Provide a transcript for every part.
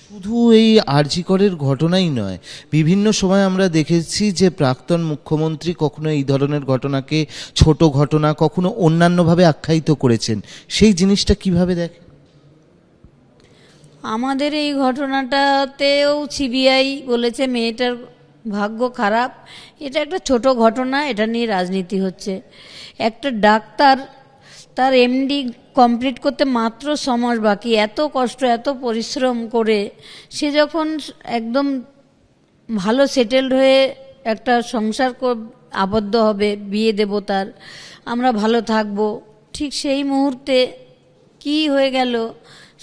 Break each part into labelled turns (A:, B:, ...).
A: শুধু এই আরজি করের ঘটনাই নয়, বিভিন্ন সময় আমরা দেখেছি যে প্রাক্তন মুখ্যমন্ত্রী কখনো এই ধরনের ঘটনাকে ছোট ঘটনা, কখনো অন্যান্যভাবে আখ্যায়িত করেছেন। সেই জিনিসটা কিভাবে দেখেন?
B: আমাদের এই ঘটনাটাতেও সিবিআই বলেছে মেয়েটার ভাগ্য খারাপ, এটা একটা ছোট ঘটনা, এটা নিয়ে রাজনীতি হচ্ছে। একটা ডাক্তার তার এমডি কমপ্লিট করতে মাত্র 6 মাস বাকি, এত কষ্ট এত পরিশ্রম করে সে যখন একদম ভালো সেটেলড হয়ে একটা সংসার আবদ্ধ হবে, বিয়ে দেব তার, আমরা ভালো থাকবো, ঠিক সেই মুহূর্তে কি হয়ে গেল,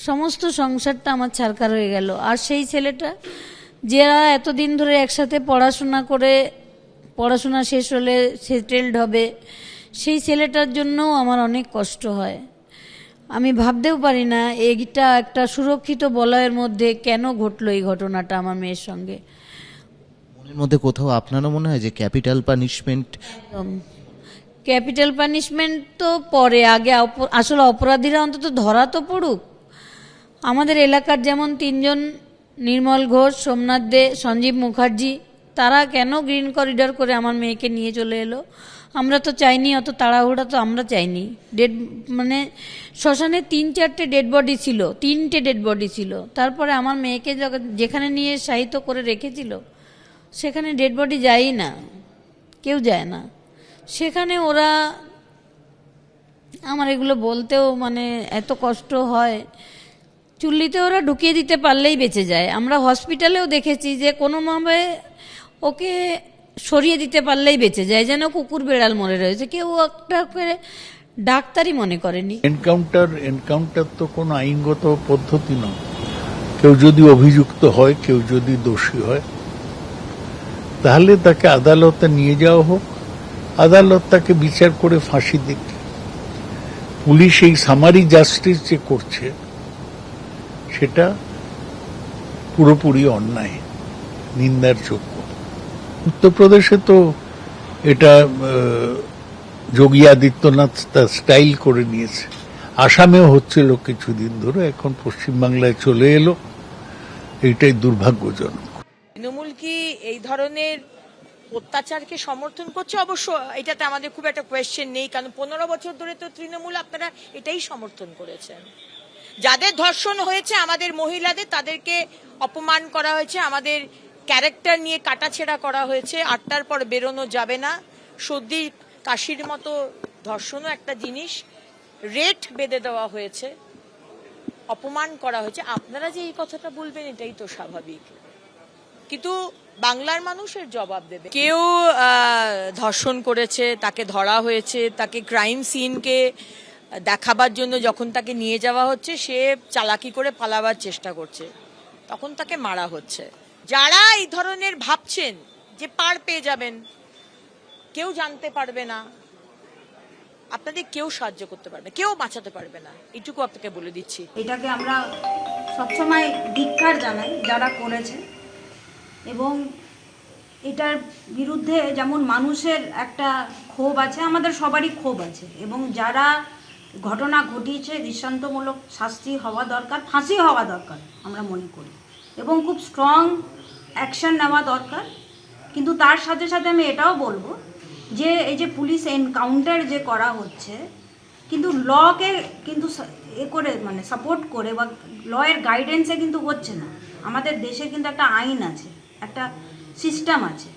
B: সমস্ত সংসারটা আমার ছারখার হয়ে গেল। আর সেই ছেলেটা যারা এতদিন ধরে একসাথে পড়াশোনা করে, পড়াশোনা শেষ হলে সেটেলড হবে, সেই ছেলেটার জন্যও আমার অনেক কষ্ট হয়। আমি ভাবতেও পারি না এইটা একটা সুরক্ষিত বলয়ের মধ্যে কেন ঘটলো এই ঘটনাটা আমার মেয়ের সঙ্গে।
A: মনের মধ্যে কোথাও আপনারও মনে হয় যে ক্যাপিটাল পানিশমেন্ট?
B: ক্যাপিটাল পানিশমেন্ট তো পরে, আগে আসলে অপরাধীরা অন্তত ধরা তো পড়ুক। আমাদের এলাকার যেমন 3 জন, নির্মল ঘোষ, সোমনাথ দে, সঞ্জীব মুখার্জি, তারা কেন গ্রিন করিডর করে আমার মেয়েকে নিয়ে চলে এলো? আমরা তো চাইনি, অত তাড়াহুড়া তো আমরা চাইনি। মানে শ্মশানে 3-4টে ডেড বডি ছিল, 3টে ডেড বডি ছিল। তারপরে আমার মেয়েকে যেখানে নিয়ে শায়িত করে রেখেছিল সেখানে ডেড বডি যায়ই না, কেউ যায় না সেখানে। ওরা, আমার এগুলো বলতেও মানে এত কষ্ট হয়। চুল্লিতে ওরা ঢুকিয়ে দিতে পারলেই বেঁচে যায়। আমরা হসপিটালেও দেখেছি যে কোনোভাবে ওকে সরিয়ে দিতে পারলেই বেঁচে যায়, যেন কুকুর বেড়াল মরে রয়েছে, কেউ একটা করে ডাক্তারই মনে করেনি।
C: এনকাউন্টার তো কোনো আইনগত পদ্ধতি নয়। কেউ যদি অভিযুক্ত হয়, কেউ যদি দোষী হয়, তাহলে তাকে আদালতে নিয়ে যাওয়া হোক, আদালত তাকে বিচার করে ফাঁসি দিক। পুলিশ এই সামারি জাস্টিস যে করছে সেটা পুরোপুরি অন্যায়, নিন্দার যোগ্য। উত্তরপ্রদেশে তো এটা যোগী আদিত্যনাথ তার স্টাইল করে নিয়েছে, আসামেও হচ্ছিল কিছুদিন ধরে, এখন পশ্চিমবাংলায় চলে এলো। এইটাই দুর্ভাগ্যজনক।
D: তৃণমূল কি এই ধরনের অত্যাচারকে সমর্থন করছে? অবশ্য এটাতে আমাদের খুব একটা কোয়েশ্চেন নেই, কারণ 15 বছর ধরে তো তৃণমূল আপনারা এটাই সমর্থন করেছেন। যাদের ধর্ষণ হয়েছে আমাদের মহিলাদের, তাদেরকে অপমান করা হয়েছে, আমাদের ক্যারেক্টার নিয়ে কাটাছেঁড়া করা হয়েছে, 8টার পর বেরোনো যাবে না, সর্দি কাশির মতো ধর্ষণও একটা জিনিস, রেট বেঁধে দেওয়া হয়েছে, অপমান করা হয়েছে। আপনারা যে এই কথাটা বলবেন এটাই তো স্বাভাবিক, কিন্তু বাংলার মানুষের জবাব দেবে। কেউ ধর্ষণ করেছে, তাকে ধরা হয়েছে, তাকে ক্রাইম সিনকে দেখাবার জন্য যখন তাকে নিয়ে যাওয়া হচ্ছে, সে চালাকি করে পালাবার চেষ্টা করছে, তখন তাকে মারা হচ্ছে। যারা এই ধরনের ভাবছেন যে পার পেয়ে যাবেন, কেউ জানতে পারবে না, আপনাদের কেউ সাহায্য করতে পারবে, কেউ বাঁচাতে পারবে না, এইটুকু আপনাকে বলে দিচ্ছি।
E: এটাকে আমরা সবসময় ধিক্কার জানাই যারা করেছে, এবং এটার বিরুদ্ধে যেমন মানুষের একটা ক্ষোভ আছে, আমাদের সবারই ক্ষোভ আছে, এবং যারা ঘটনা ঘটিয়েছে দৃষ্টান্তমূলক শাস্তি হওয়া দরকার, ফাঁসি হওয়া দরকার আমরা মনে করি, এবং খুব স্ট্রং অ্যাকশন নেওয়া দরকার। কিন্তু তার সাথে সাথে আমি এটাও বলবো যে এই যে পুলিশ এনকাউন্টার যে করা হচ্ছে, কিন্তু লকে কিন্তু করে মানে সাপোর্ট করে বা লয়ের গাইডেন্সে কিন্তু হচ্ছে না। আমাদের দেশে কিন্তু একটা আইন আছে, একটা সিস্টেম আছে,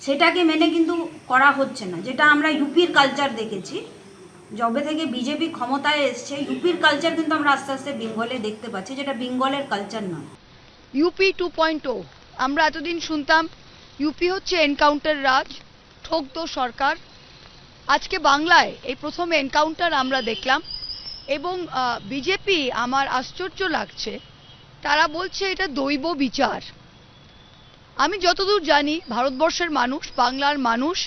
E: সেটাকে মেনে কিন্তু করা হচ্ছে না। যেটা আমরা ইউপির কালচার দেখেছি, যবে থেকে বিজেপি ক্ষমতায় এসছে, ইউপির কালচার কিন্তু আমরা আস্তে আস্তে বেঙ্গলে দেখতে পাচ্ছি, যেটা বেঙ্গলের কালচার নয়।
F: ইউপি 2.0, আমরা এতদিন শুনতাম ইউপি হচ্ছে এনকাউন্টার রাজ, ঠকতো সরকার। আজকে বাংলায় এই প্রথম এনকাউন্টার আমরা দেখলাম, এবং বিজেপি, আমার আশ্চর্য লাগছে, তারা বলছে এটা দৈব বিচার। আমি যতদূর জানি ভারতবর্ষের মানুষ, বাংলার মানুষ,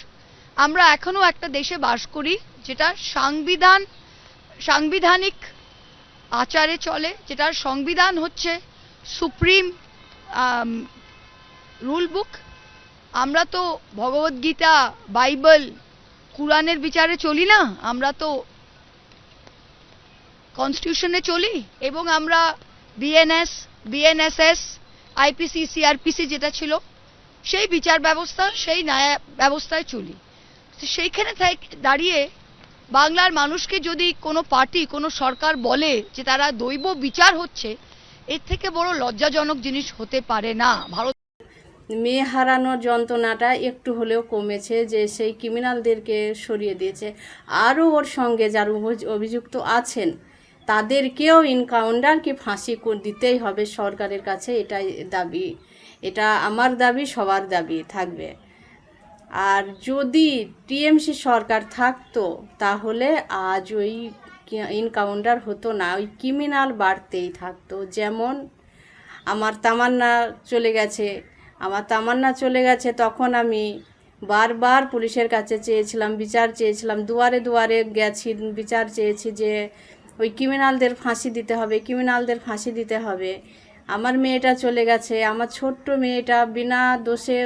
F: আমরা এখনো একটা দেশে বাস করি যেটা সাংবিধানিক আচারে চলে, যেটার সংবিধান হচ্ছে সুপ্রিম রুল বুক। আমরা তো ভগবদ্গীতা, বাইবেল, কুরআনের বিচারে চলি না, আমরা তো কনস্টিটিউশনে চলি, এবং আমরা বিএনএস, বিএনএসএস, আইপিসি, সিআরপিসি যেটা ছিল, সেই বিচার ব্যবস্থা, সেই ন্যায় ব্যবস্থায় চলি। তো সেইখানে দাঁড়িয়ে বাংলার মানুষকে যদি কোনো পার্টি, কোনো সরকার বলে যে তারা দৈব বিচার হচ্ছে, এর থেকে বড় লজ্জাজনক জিনিস হতে পারে না। ভারত
G: মেয়ে হারানোর যন্ত্রণাটা একটু হলেও কমেছে, যে সেই ক্রিমিনালদেরকে সরিয়ে দিয়েছে। আরও ওর সঙ্গে যারা অভিযুক্ত আছেন তাদেরকেও এনকাউন্টার কি ফাঁসি দিতেই হবে সরকারের কাছে, এটাই দাবি। এটা আমার দাবি, সবার দাবি থাকবে। আর যদি টিএমসি সরকার থাকতো তাহলে আজ ওই এনকাউন্টার হতো না, ওই ক্রিমিনাল বাড়তেই থাকতো। যেমন আমার তামান্না চলে গেছে, তখন আমি বারবার পুলিশের কাছে চেয়েছিলাম, বিচার চেয়েছিলাম, দুয়ারে দুয়ারে গেছি, বিচার চেয়েছি যে ওই ক্রিমিনালদের ফাঁসি দিতে হবে। আমার মেয়েটা চলে গেছে, আমার ছোট্ট মেয়েটা বিনা দোষে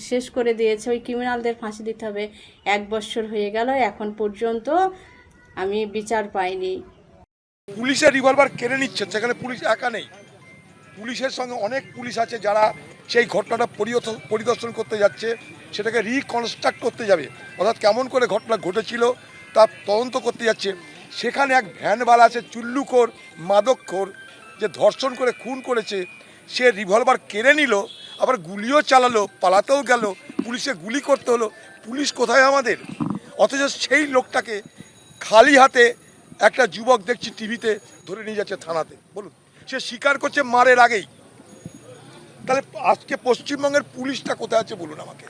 G: শেষ করে দিয়েছে, ওই ক্রিমিনালদের ফাঁসি দিতে হবে। 1 বছর হয়ে গেল, এখন পর্যন্ত আমি বিচার পাইনি।
H: পুলিশের রিভলভার কেড়ে নিচ্ছেন, সেখানে পুলিশ একা নেই, পুলিশের সঙ্গে অনেক পুলিশ আছে যারা সেই ঘটনাটা পরিদর্শন করতে যাচ্ছে, সেটাকে রিকনস্ট্রাক্ট করতে যাবে, অর্থাৎ কেমন করে ঘটনা ঘটেছিল তা তদন্ত করতে যাচ্ছে। সেখানে এক ভ্যানওয়ালা আছে, চুল্লুখোর, মাদকখোর, যে ধর্ষণ করে খুন করেছে, সে রিভলভার কেড়ে নিল, আবার গুলিও চালালো, পালাতেও গেল, পুলিশে গুলি করতে হলো। পুলিশ কোথায় আমাদের? অথচ সেই লোকটাকে খালি হাতে একটা যুবক দেখছি টিভিতে ধরে নিয়ে যাচ্ছে থানাতে। বলুন, সে স্বীকার করছে মারের আগেই। তাহলে আজকে পশ্চিমবঙ্গের পুলিশটা কোথায় আছে বলুন আমাকে?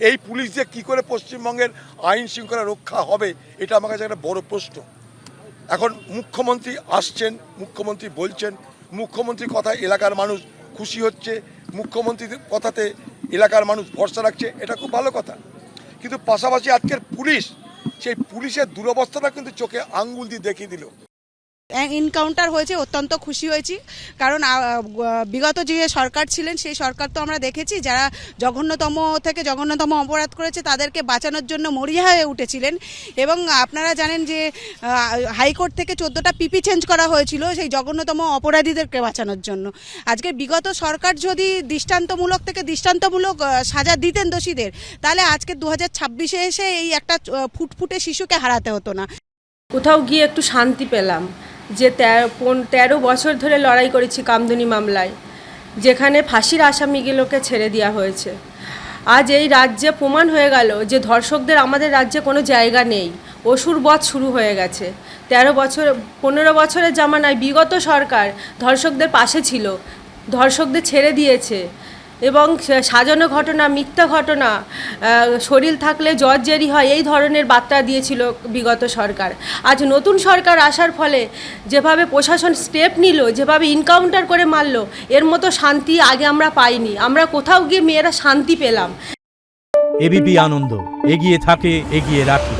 H: এই পুলিশ দিয়ে কী করে পশ্চিমবঙ্গের আইন শৃঙ্খলা রক্ষা হবে, এটা আমার কাছে একটা বড় প্রশ্ন। এখন মুখ্যমন্ত্রী আসছেন, মুখ্যমন্ত্রী বলছেন, মুখ্যমন্ত্রীর কথায় এলাকার মানুষ খুশি হচ্ছে, মুখ্যমন্ত্রীর কথাতে এলাকার মানুষ ভরসা রাখছে, এটা খুব ভালো কথা। কিন্তু পাশাপাশি আজকের পুলিশ, সেই পুলিশের দুরবস্থাটা কিন্তু চোখে আঙ্গুল দিয়ে দেখিয়ে দিল।
I: এনকাউন্টার হয়েছে, অত্যন্ত খুশি হয়েছি, কারণ বিগত যে সরকার ছিলেন সেই সরকার তো আমরা দেখেছি যারা জঘন্যতম থেকে জঘন্যতম অপরাধ করেছে তাদেরকে বাঁচানোর জন্য মরিয়া হয়ে উঠেছিলেন। এবং আপনারা জানেন যে হাইকোর্ট থেকে 14টা পিপি চেঞ্জ করা হয়েছিল সেই জঘন্যতম অপরাধীদেরকে বাঁচানোর জন্য। আজকে বিগত সরকার যদি দৃষ্টান্তমূলক থেকে দৃষ্টান্তমূলক সাজা দিতেন দোষীদের, তাহলে আজকে 2026-এ এসে এই একটা ফুটফুটে শিশুকে হারাতে হতো না।
J: কোথাও গিয়ে একটু শান্তি পেলাম যে 13 বছর ধরে লড়াই করেছি কামদুনি মামলায়, যেখানে ফাঁসির আসামিগুলোকে ছেড়ে দেওয়া হয়েছে। আজ এই রাজ্যে প্রমাণ হয়ে গেল যে ধর্ষকদের আমাদের রাজ্যে কোনো জায়গা নেই, অসুর বধ শুরু হয়ে গেছে। 15 বছরের জামানায় বিগত সরকার ধর্ষকদের পাশে ছিল, ধর্ষকদের ছেড়ে দিয়েছে, এবং সাজানো ঘটনা, মিথ্যা ঘটনা, শরীর থাকলে জর্জরি হয়, এই ধরনের বার্তা দিয়েছিল বিগত সরকার। আজ নতুন সরকার আসার ফলে যেভাবে প্রশাসন স্টেপ নিল, যেভাবে এনকাউন্টার করে মারল, এর মতো শান্তি আগে আমরা পাইনি। আমরা কোথাও গিয়ে মেয়েরা শান্তি পেলাম।
K: এবিপি আনন্দ, এগিয়ে থাকে, এগিয়ে রাখে।